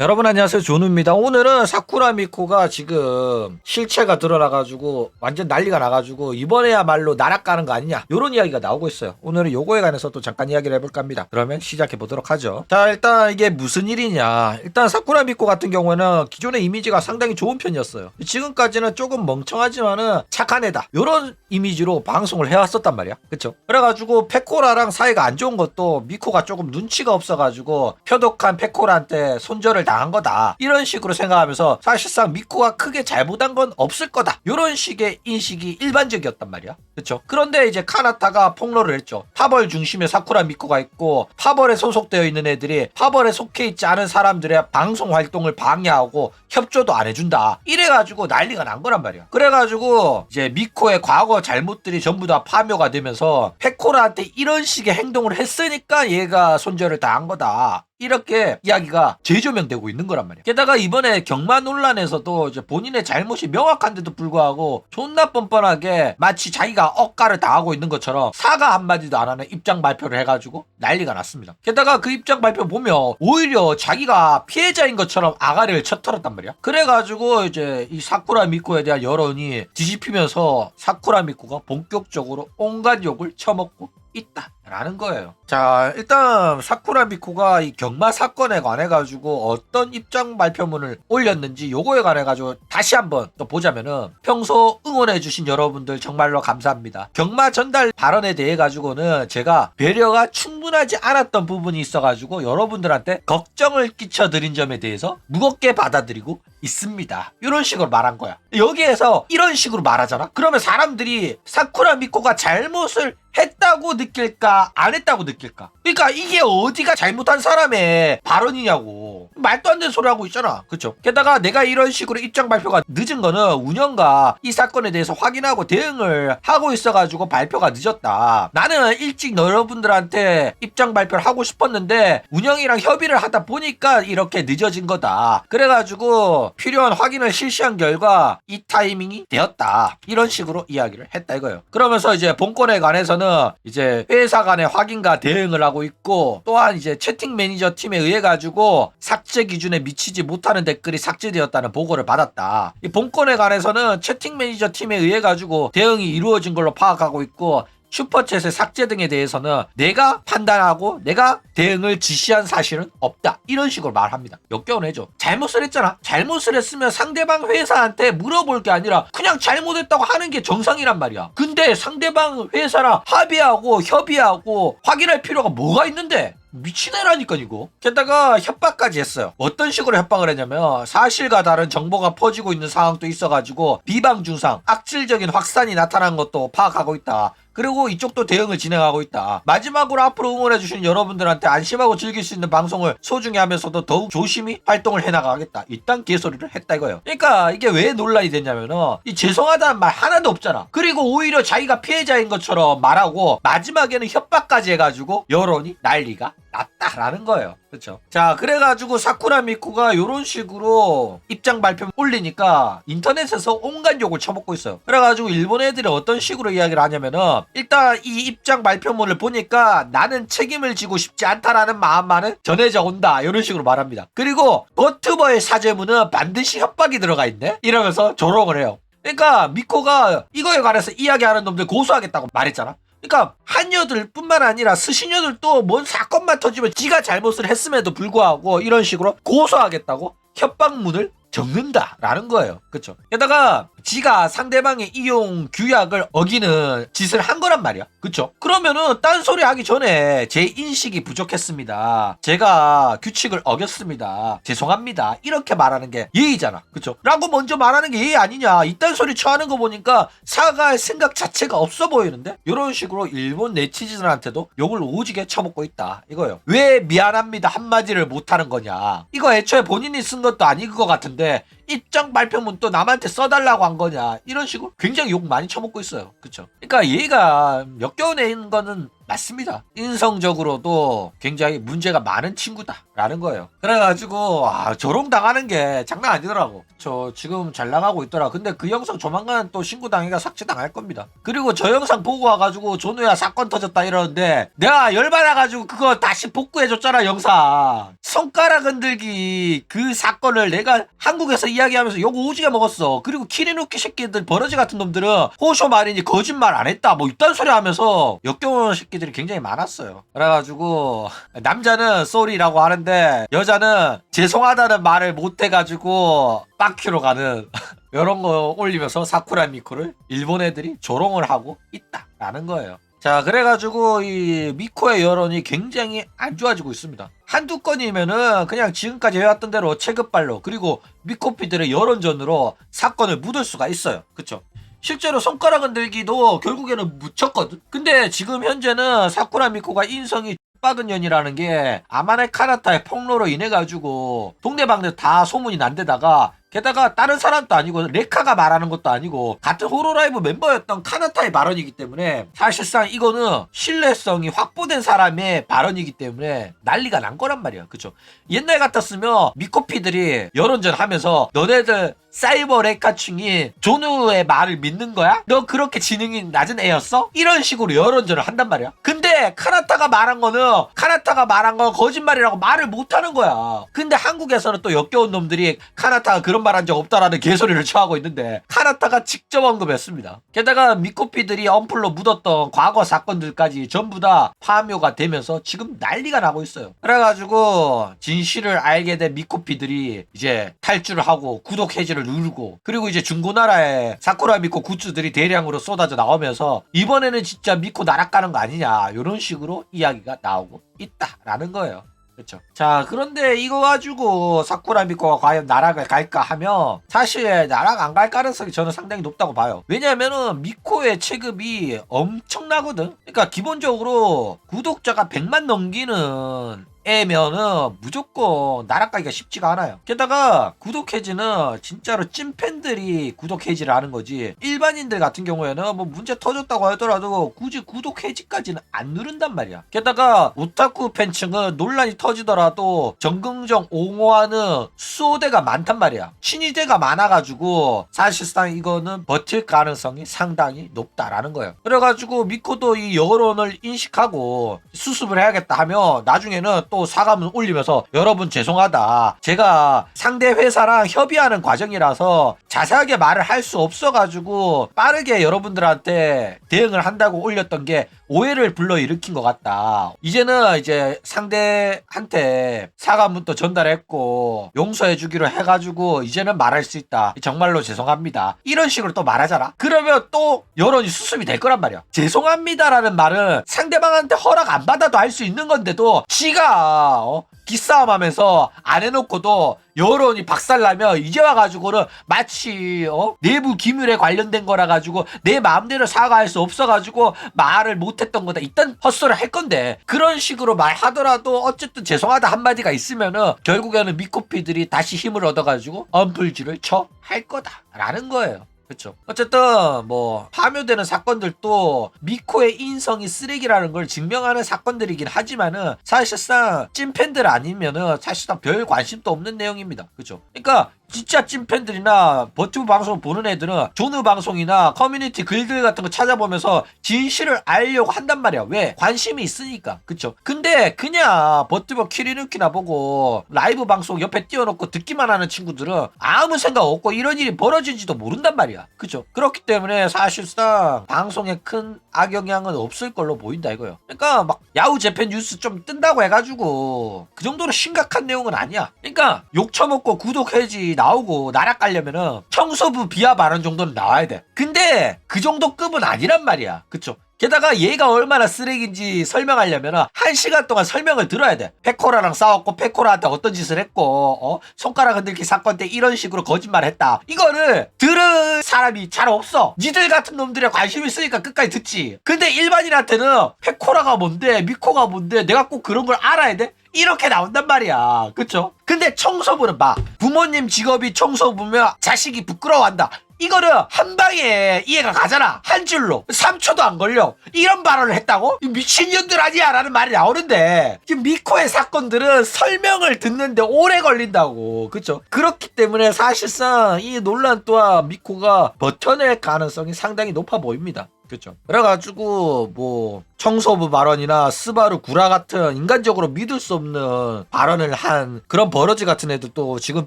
여러분 안녕하세요, 조누입니다. 오늘은 사쿠라 미코가 지금 실체가 드러나가지고 완전 난리가 나가지고 이번에야말로 나락가는 거 아니냐 요런 이야기가 나오고 있어요. 오늘은 요거에 관해서 또 잠깐 이야기를 해볼까 합니다. 그러면 시작해 보도록 하죠. 자, 일단 이게 무슨 일이냐, 일단 사쿠라 미코 같은 경우에는 기존의 이미지가 상당히 좋은 편이었어요. 지금까지는 조금 멍청하지만은 착한 애다 요런 이미지로 방송을 해왔었단 말이야. 그쵸? 그래가지고 페코라랑 사이가 안 좋은 것도 미코가 조금 눈치가 없어가지고 표독한 페코라한테 손절을 당한 거다 이런 식으로 생각하면서 사실상 미코가 크게 잘못한 건 없을 거다 이런 식의 인식이 일반적이었단 말이야. 그쵸? 그런데 이제 카나타가 폭로를 했죠. 파벌 중심에 사쿠라 미코가 있고 파벌에 소속되어 있는 애들이 파벌에 속해 있지 않은 사람들의 방송 활동을 방해하고 협조도 안 해준다 이래가지고 난리가 난 거란 말이야. 그래가지고 이제 미코의 과거 잘못들이 전부 다 파묘가 되면서 페코라한테 이런 식의 행동을 했으니까 얘가 손절을 당한 거다 이렇게 이야기가 재조명되고 있는 거란 말이야. 게다가 이번에 경마 논란에서도 이제 본인의 잘못이 명확한데도 불구하고 존나 뻔뻔하게 마치 자기가 억가를 당하고 있는 것처럼 사과 한마디도 안 하는 입장 발표를 해가지고 난리가 났습니다. 게다가 그 입장 발표 보면 오히려 자기가 피해자인 것처럼 아가리를 쳐털었단 말이야. 그래가지고 이제 이 사쿠라 미코에 대한 여론이 뒤집히면서 사쿠라 미코가 본격적으로 온갖 욕을 처먹고 있다라는 거예요. 자, 일단 사쿠라 미코가 이 경마 사건에 관해 가지고 어떤 입장 발표문을 올렸는지 요거에 관해 가지고 다시 한번 또 보자면은, 평소 응원해 주신 여러분들 정말로 감사합니다. 경마 전달 발언에 대해 가지고는 제가 배려가 충분하지 않았던 부분이 있어 가지고 여러분들한테 걱정을 끼쳐 드린 점에 대해서 무겁게 받아들이고 있습니다. 이런 식으로 말한 거야. 여기에서 이런 식으로 말하잖아? 그러면 사람들이 사쿠라 미코가 잘못을 했다고 느낄까 안 했다고 느낄까? 그러니까 이게 어디가 잘못한 사람의 발언이냐고. 말도 안 되는 소리 하고 있잖아. 그쵸? 게다가 내가 이런 식으로 입장 발표가 늦은 거는 운영가 이 사건에 대해서 확인하고 대응을 하고 있어가지고 발표가 늦었다. 나는 일찍 여러분들한테 입장 발표를 하고 싶었는데 운영이랑 협의를 하다 보니까 이렇게 늦어진 거다. 그래가지고 필요한 확인을 실시한 결과 이 타이밍이 되었다 이런 식으로 이야기를 했다 이거예요. 그러면서 이제 본건에 관해서는 이제 회사 간의 확인과 대응을 하고 있고, 또한 이제 채팅 매니저 팀에 의해 가지고 삭제 기준에 미치지 못하는 댓글이 삭제되었다는 보고를 받았다. 이 본건에 관해서는 채팅 매니저 팀에 의해 가지고 대응이 이루어진 걸로 파악하고 있고, 슈퍼챗의 삭제 등에 대해서는 내가 판단하고 내가 대응을 지시한 사실은 없다 이런 식으로 말합니다. 역겨운 해줘. 잘못을 했잖아. 잘못을 했으면 상대방 회사한테 물어볼 게 아니라 그냥 잘못했다고 하는 게 정상이란 말이야. 근데 상대방 회사랑 합의하고 협의하고 확인할 필요가 뭐가 있는데? 미친 애라니까 이거. 게다가 협박까지 했어요. 어떤 식으로 협박을 했냐면, 사실과 다른 정보가 퍼지고 있는 상황도 있어가지고 비방 중상 악질적인 확산이 나타난 것도 파악하고 있다. 그리고 이쪽도 대응을 진행하고 있다. 마지막으로 앞으로 응원해주신 여러분들한테 안심하고 즐길 수 있는 방송을 소중히 하면서도 더욱 조심히 활동을 해나가겠다. 이딴 개소리를 했다 이거예요. 그러니까 이게 왜 논란이 됐냐면은, 이 죄송하다는 말 하나도 없잖아. 그리고 오히려 자기가 피해자인 것처럼 말하고 마지막에는 협박까지 해가지고 여론이 난리가 났다라는 거예요. 그렇죠? 자, 그래가지고 사쿠라 미코가 요런 식으로 입장 발표 올리니까 인터넷에서 온갖 욕을 쳐먹고 있어요. 그래가지고 일본 애들이 어떤 식으로 이야기를 하냐면은, 일단 이 입장 발표문을 보니까 나는 책임을 지고 싶지 않다라는 마음만은 전해져 온다 이런 식으로 말합니다. 그리고 버트버의 사죄문은 반드시 협박이 들어가 있네 이러면서 조롱을 해요. 그러니까 미코가 이거에 관해서 이야기하는 놈들 고소하겠다고 말했잖아. 그러니까 한여들 뿐만 아니라 스시녀들도 뭔 사건만 터지면 지가 잘못을 했음에도 불구하고 이런 식으로 고소하겠다고 협박문을 적는다라는 거예요. 그쵸? 게다가 지가 상대방의 이용 규약을 어기는 짓을 한 거란 말이야. 그쵸? 그러면은 딴소리 하기 전에 제 인식이 부족했습니다. 제가 규칙을 어겼습니다. 죄송합니다. 이렇게 말하는 게 예의잖아. 그쵸? 라고 먼저 말하는 게 예의 아니냐. 이딴 소리 처하는 거 보니까 사과할 생각 자체가 없어 보이는데? 이런 식으로 일본 네티즌한테도 욕을 오지게 쳐먹고 있다. 이거예요. 왜 미안합니다 한마디를 못하는 거냐. 이거 애초에 본인이 쓴 것도 아닌 것 같은데 입장 발표문 또 남한테 써달라고 한 거냐 이런 식으로 굉장히 욕 많이 쳐먹고 있어요. 그쵸? 그러니까 얘가 역겨운 애인 거는 맞습니다. 인성적으로도 굉장히 문제가 많은 친구다라는 거예요. 그래가지고 조롱당하는 게 장난 아니더라고. 저 지금 잘 나가고 있더라. 근데 그 영상 조만간 또 신고당해가 삭제당할 겁니다. 그리고 저 영상 보고 와가지고 존우야 사건 터졌다 이러는데 내가 열받아가지고 그거 다시 복구해줬잖아. 영상 손가락 흔들기 그 사건을 내가 한국에서 이야기하면서 욕 오지게 먹었어. 그리고 키리누키 새끼들 버러지 같은 놈들은 호쇼 말이니 거짓말 안 했다 뭐 이딴 소리 하면서 역겨운 새끼들이 굉장히 많았어요. 그래가지고 남자는 쏘리라고 하는데 여자는 죄송하다는 말을 못해가지고 빡큐로 가는 이런 거 올리면서 사쿠라 미코를 일본 애들이 조롱을 하고 있다라는 거예요. 자, 그래가지고 이 미코의 여론이 굉장히 안 좋아지고 있습니다. 한두 건이면은 그냥 지금까지 해왔던 대로 체급발로 그리고 미코피들의 여론전으로 사건을 묻을 수가 있어요. 그쵸? 실제로 손가락 흔들기도 결국에는 묻혔거든. 근데 지금 현재는 사쿠라 미코가 인성이 빡은 년이라는 게 아마네 카나타의 폭로로 인해 가지고 동네방네 다 소문이 난 데다가 게다가 다른 사람도 아니고 레카가 말하는 것도 아니고 같은 호로라이브 멤버였던 카나타의 발언이기 때문에 사실상 이거는 신뢰성이 확보된 사람의 발언이기 때문에 난리가 난 거란 말이야. 그쵸? 옛날 같았으면 미코피들이 여론전 하면서 너네들 사이버 레카충이 존우의 말을 믿는 거야? 너 그렇게 지능이 낮은 애였어? 이런 식으로 여론전을 한단 말이야. 근데 카나타가 말한 건 거짓말이라고 말을 못하는 거야. 근데 한국에서는 또 역겨운 놈들이 카나타가 그런 말 한 적 없다라는 개소리를 쳐하고 있는데 카나타가 직접 언급했습니다. 게다가 미코피들이 언플로 묻었던 과거 사건들까지 전부 다 파묘가 되면서 지금 난리가 나고 있어요. 그래가지고 진실을 알게 된 미코피들이 이제 탈주를 하고 구독 해지를 누르고 그리고 이제 중고나라에 사쿠라 미코 굿즈들이 대량으로 쏟아져 나오면서 이번에는 진짜 미코 나락 가는 거 아니냐 이런 식으로 이야기가 나오고 있다라는 거예요. 그렇죠. 자, 그런데 이거 가지고 사쿠라 미코가 과연 나락을 갈까 하면 사실 나락 안 갈 가능성이 저는 상당히 높다고 봐요. 왜냐면은 미코의 체급이 엄청나거든. 그러니까 기본적으로 구독자가 100만 넘기는 애면은 무조건 나락가기가 쉽지가 않아요. 게다가 구독 해지는 진짜로 찐팬들이 구독 해지를 하는 거지 일반인들 같은 경우에는 뭐 문제 터졌다고 하더라도 굳이 구독 해지까지는 안 누른단 말이야. 게다가 오타쿠 팬층은 논란이 터지더라도 정긍정 옹호하는 수호대가 많단 말이야. 친위대가 많아가지고 사실상 이거는 버틸 가능성이 상당히 높다라는 거예요. 그래가지고 미코도 이 여론을 인식하고 수습을 해야겠다 하면 나중에는 또 사과문 올리면서 여러분 죄송하다. 제가 상대 회사랑 협의하는 과정이라서 자세하게 말을 할 수 없어가지고 빠르게 여러분들한테 대응을 한다고 올렸던 게 오해를 불러일으킨 것 같다. 이제는 이제 상대한테 사과문도 전달했고 용서해주기로 해가지고 이제는 말할 수 있다. 정말로 죄송합니다. 이런 식으로 또 말하잖아. 그러면 또 여론이 수습이 될 거란 말이야. 죄송합니다라는 말은 상대방한테 허락 안 받아도 할 수 있는 건데도 지가 기싸움 하면서 안 해놓고도 여론이 박살나면 이제 와가지고는 마치 내부 기밀에 관련된 거라 가지고 내 마음대로 사과할 수 없어가지고 말을 못했던 거다. 일단 헛소리 할 건데 그런 식으로 말하더라도 어쨌든 죄송하다 한마디가 있으면은 결국에는 미코피들이 다시 힘을 얻어가지고 엄풀질을 쳐 할 거다라는 거예요. 그렇죠. 어쨌든 뭐 파묘되는 사건들도 미코의 인성이 쓰레기라는 걸 증명하는 사건들이긴 하지만은 사실상 찐팬들 아니면은 사실상 별 관심도 없는 내용입니다. 그렇죠. 그러니까 진짜 찐팬들이나 버튜브 방송 보는 애들은 존우 방송이나 커뮤니티 글들 같은 거 찾아보면서 진실을 알려고 한단 말이야. 왜? 관심이 있으니까. 그쵸? 근데 그냥 버튜브 키리누키나 보고 라이브 방송 옆에 띄워놓고 듣기만 하는 친구들은 아무 생각 없고 이런 일이 벌어진지도 모른단 말이야. 그쵸? 그렇기 때문에 사실상 방송에 큰 악영향은 없을 걸로 보인다 이거요. 그러니까 막 야후 재팬 뉴스 좀 뜬다고 해가지고 그 정도로 심각한 내용은 아니야. 그러니까 욕 처먹고 구독 해지 나오고 나락 가려면은 청소부 비하 발언 정도는 나와야 돼. 근데 그 정도 급은 아니란 말이야. 그쵸? 게다가 얘가 얼마나 쓰레기인지 설명하려면 1시간 동안 설명을 들어야 돼. 페코라랑 싸웠고 페코라한테 어떤 짓을 했고 손가락 흔들기 사건 때 이런 식으로 거짓말을 했다. 이거를 들을 사람이 잘 없어. 니들 같은 놈들에 관심 있으니까 끝까지 듣지. 근데 일반인한테는 페코라가 뭔데 미코가 뭔데 내가 꼭 그런 걸 알아야 돼? 이렇게 나온단 말이야. 그쵸? 근데 청소부는 봐. 부모님 직업이 청소부면 자식이 부끄러워한다. 이거는 한 방에 이해가 가잖아. 한 줄로 3초도 안 걸려. 이런 발언을 했다고? 이 미친년들 아니야 라는 말이 나오는데 지금 미코의 사건들은 설명을 듣는데 오래 걸린다고. 그쵸? 그렇기 때문에 사실상 이 논란 또한 미코가 버텨낼 가능성이 상당히 높아 보입니다. 그렇죠. 그래가지고 뭐 청소부 발언이나 스바루 구라 같은 인간적으로 믿을 수 없는 발언을 한 그런 버러지 같은 애들도 지금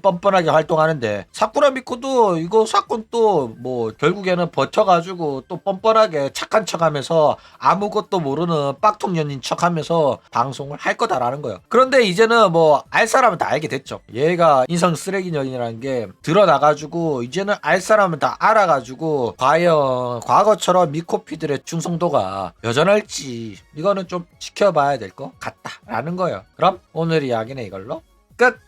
뻔뻔하게 활동하는데 사쿠라 미코도 이거 사건 또 뭐 결국에는 버텨가지고 또 뻔뻔하게 착한 척하면서 아무것도 모르는 빡통년인 척하면서 방송을 할 거다라는 거예요. 그런데 이제는 뭐 알 사람은 다 알게 됐죠. 얘가 인성 쓰레기 년이라는 게 드러나가지고 이제는 알 사람은 다 알아가지고 과연 과거처럼 미코피들의 충성도가 여전할지 이거는 좀 지켜봐야 될 것 같다라는 거예요. 그럼 오늘 이야기는 이걸로 끝!